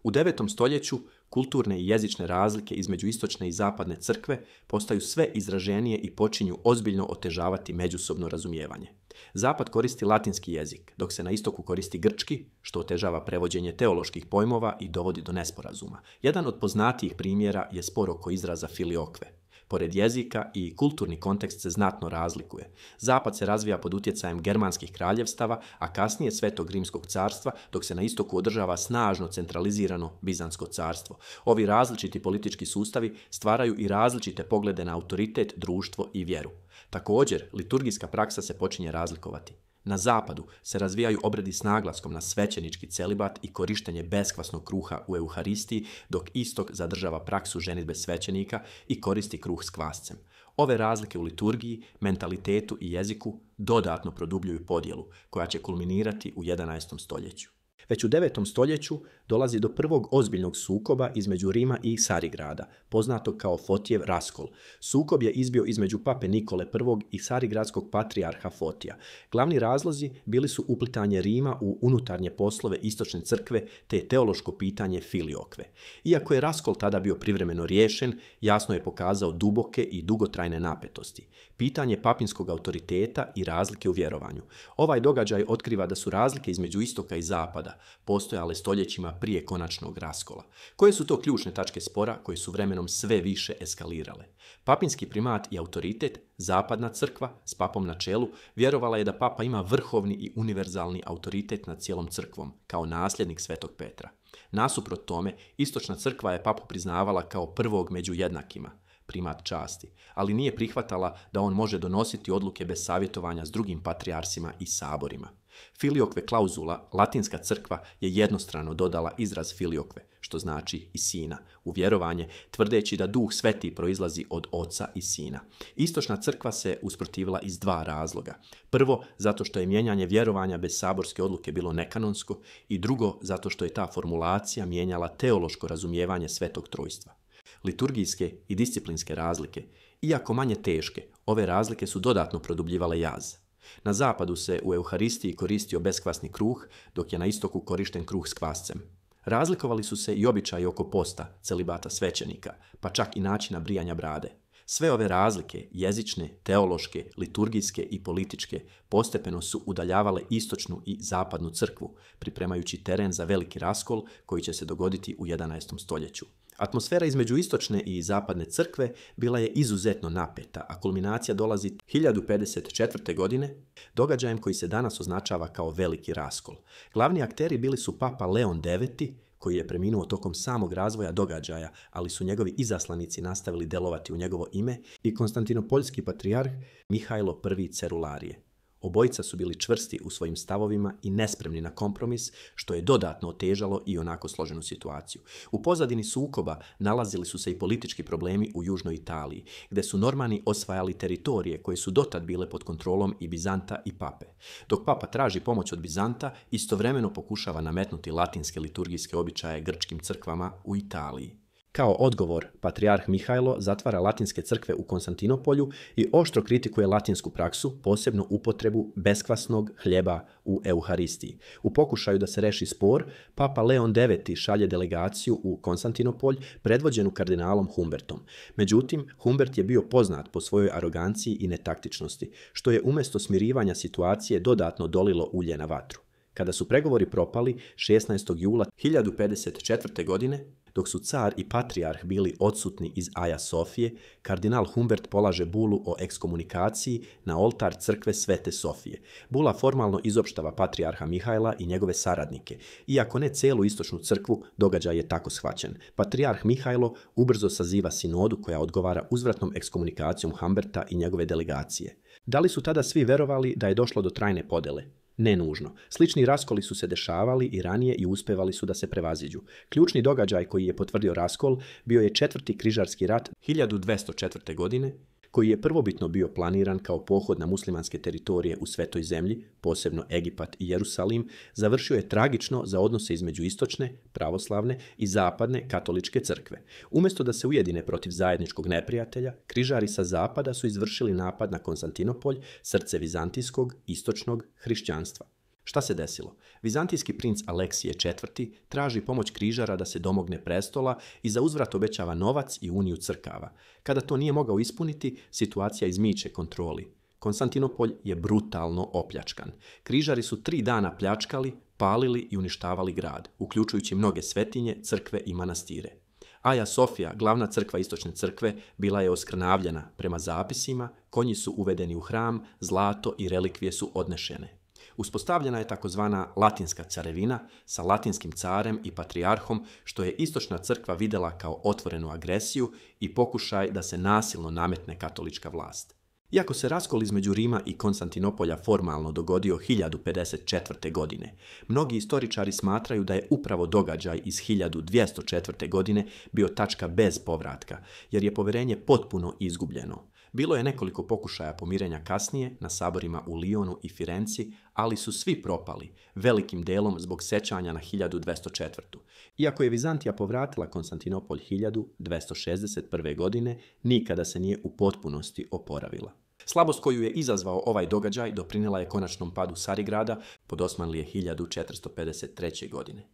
U 9. stoljeću kulturne i jezične razlike između istočne i zapadne crkve postaju sve izraženije i počinju ozbiljno otežavati međusobno razumijevanje. Zapad koristi latinski jezik, dok se na istoku koristi grčki, što otežava prevođenje teoloških pojmova i dovodi do nesporazuma. Jedan od poznatijih primjera je spor oko izraza filiokve. Pored jezika i kulturni kontekst se znatno razlikuje. Zapad se razvija pod utjecajem germanskih kraljevstava, a kasnije Svetog Rimskog carstva, dok se na istoku održava snažno centralizirano Bizantsko carstvo. Ovi različiti politički sustavi stvaraju i različite poglede na autoritet, društvo i vjeru. Također, liturgijska praksa se počinje razlikovati. Na zapadu se razvijaju obredi s naglaskom na svećenički celibat i korištenje beskvasnog kruha u Euharistiji, dok istok zadržava praksu ženidbe svećenika i koristi kruh s kvascem. Ove razlike u liturgiji, mentalitetu i jeziku dodatno produbljuju podjelu, koja će kulminirati u 11. stoljeću. Već u 9. stoljeću dolazi do prvog ozbiljnog sukoba između Rima i Carigrada, poznatog kao Fotijev raskol. Sukob je izbio između pape Nikole I i carigradskog patrijarha Fotija. Glavni razlozi bili su uplitanje Rima u unutarnje poslove istočne crkve te teološko pitanje filiokve. Iako je raskol tada bio privremeno riješen, jasno je pokazao duboke i dugotrajne napetosti. Pitanje papinskog autoriteta i razlike u vjerovanju. Ovaj događaj otkriva da su razlike između istoka i zapada postojale stoljećima prije konačnog raskola. Koje su to ključne tačke spora koje su vremenom sve više eskalirale? Papinski primat i autoritet, zapadna crkva s papom na čelu, vjerovala je da papa ima vrhovni i univerzalni autoritet nad cijelom crkvom, kao nasljednik Svetog Petra. Nasuprot tome, istočna crkva je papu priznavala kao prvog među jednakima, primat časti, ali nije prihvatala da on može donositi odluke bez savjetovanja s drugim patrijarsima i saborima. Filiokve klauzula, latinska crkva je jednostrano dodala izraz filiokve, što znači i sina, u vjerovanje, tvrdeći da Duh Sveti proizlazi od Oca i Sina. Istočna crkva se usprotivila iz dva razloga. Prvo, zato što je mijenjanje vjerovanja bez saborske odluke bilo nekanonsko, i drugo, zato što je ta formulacija mijenjala teološko razumijevanje Svetog Trojstva. Liturgijske i disciplinske razlike, iako manje teške, ove razlike su dodatno produbljivale jaz. Na zapadu se u Euharistiji koristio beskvasni kruh, dok je na istoku korišten kruh s kvascem. Razlikovali su se i običaji oko posta, celibata svećenika, pa čak i načina brijanja brade. Sve ove razlike, jezične, teološke, liturgijske i političke, postepeno su udaljavale istočnu i zapadnu crkvu, pripremajući teren za veliki raskol koji će se dogoditi u 11. stoljeću. Atmosfera između istočne i zapadne crkve bila je izuzetno napeta, a kulminacija dolazi 1054. godine, događajem koji se danas označava kao veliki raskol. Glavni akteri bili su papa Leon IX, koji je preminuo tokom samog razvoja događaja, ali su njegovi izaslanici nastavili delovati u njegovo ime, i konstantinopoljski patrijarh Mihajlo I Cerularije. Obojica su bili čvrsti u svojim stavovima i nespremni na kompromis, što je dodatno otežalo i onako složenu situaciju. U pozadini sukoba nalazili su se i politički problemi u južnoj Italiji, gdje su Normani osvajali teritorije koje su dotad bile pod kontrolom i Bizanta i pape. Dok papa traži pomoć od Bizanta, istovremeno pokušava nametnuti latinske liturgijske običaje grčkim crkvama u Italiji. Kao odgovor, patrijarh Mihajlo zatvara latinske crkve u Konstantinopolju i oštro kritikuje latinsku praksu, posebno upotrebu beskvasnog hljeba u Euharistiji. U pokušaju da se reši spor, papa Leon IX šalje delegaciju u Konstantinopolj predvođenu kardinalom Humbertom. Međutim, Humbert je bio poznat po svojoj aroganciji i netaktičnosti, što je umjesto smirivanja situacije dodatno dolilo ulje na vatru. Kada su pregovori propali 16. jula 1054. godine, dok su car i patrijarh bili odsutni iz Aja Sofije, kardinal Humbert polaže bulu o ekskomunikaciji na oltar crkve Svete Sofije. Bula formalno izopštava patrijarha Mihajla i njegove saradnike. Iako ne celu istočnu crkvu, događaj je tako shvaćen. Patrijarh Mihajlo ubrzo saziva sinodu koja odgovara uzvratnom ekskomunikacijom Humberta i njegove delegacije. Da li su tada svi verovali da je došlo do trajne podele? Ne nužno. Slični raskoli su se dešavali i ranije i uspevali su da se prevaziđu. Ključni događaj koji je potvrdio raskol bio je 4. križarski rat 1204. godine, koji je prvobitno bio planiran kao pohod na muslimanske teritorije u Svetoj zemlji, posebno Egipat i Jerusalim, završio je tragično za odnose između istočne, pravoslavne i zapadne katoličke crkve. Umjesto da se ujedine protiv zajedničkog neprijatelja, križari sa zapada su izvršili napad na Konstantinopolj, srce vizantijskog, istočnog hrišćanstva. Šta se desilo? Vizantijski princ Aleksije IV. Traži pomoć križara da se domogne prestola i za uzvrat obećava novac i uniju crkava. Kada to nije mogao ispuniti, situacija izmiče kontroli. Konstantinopolj je brutalno opljačkan. Križari su 3 dana pljačkali, palili i uništavali grad, uključujući mnoge svetinje, crkve i manastire. Aja Sofija, glavna crkva istočne crkve, bila je oskrnavljena. Prema zapisima, konji su uvedeni u hram, zlato i relikvije su odnešene. Uspostavljena je takozvana latinska carevina sa latinskim carem i patrijarhom, što je istočna crkva vidjela kao otvorenu agresiju i pokušaj da se nasilno nametne katolička vlast. Iako se raskol između Rima i Konstantinopolja formalno dogodio 1054. godine, mnogi istoričari smatraju da je upravo događaj iz 1204. godine bio tačka bez povratka, jer je povjerenje potpuno izgubljeno. Bilo je nekoliko pokušaja pomirenja kasnije na saborima u Lionu i Firenci, ali su svi propali, velikim delom zbog sećanja na 1204. Iako je Vizantija povratila Konstantinopolj 1261. godine, nikada se nije u potpunosti oporavila. Slabost koju je izazvao ovaj događaj doprinijela je konačnom padu Carigrada pod Osmanlije 1453. godine.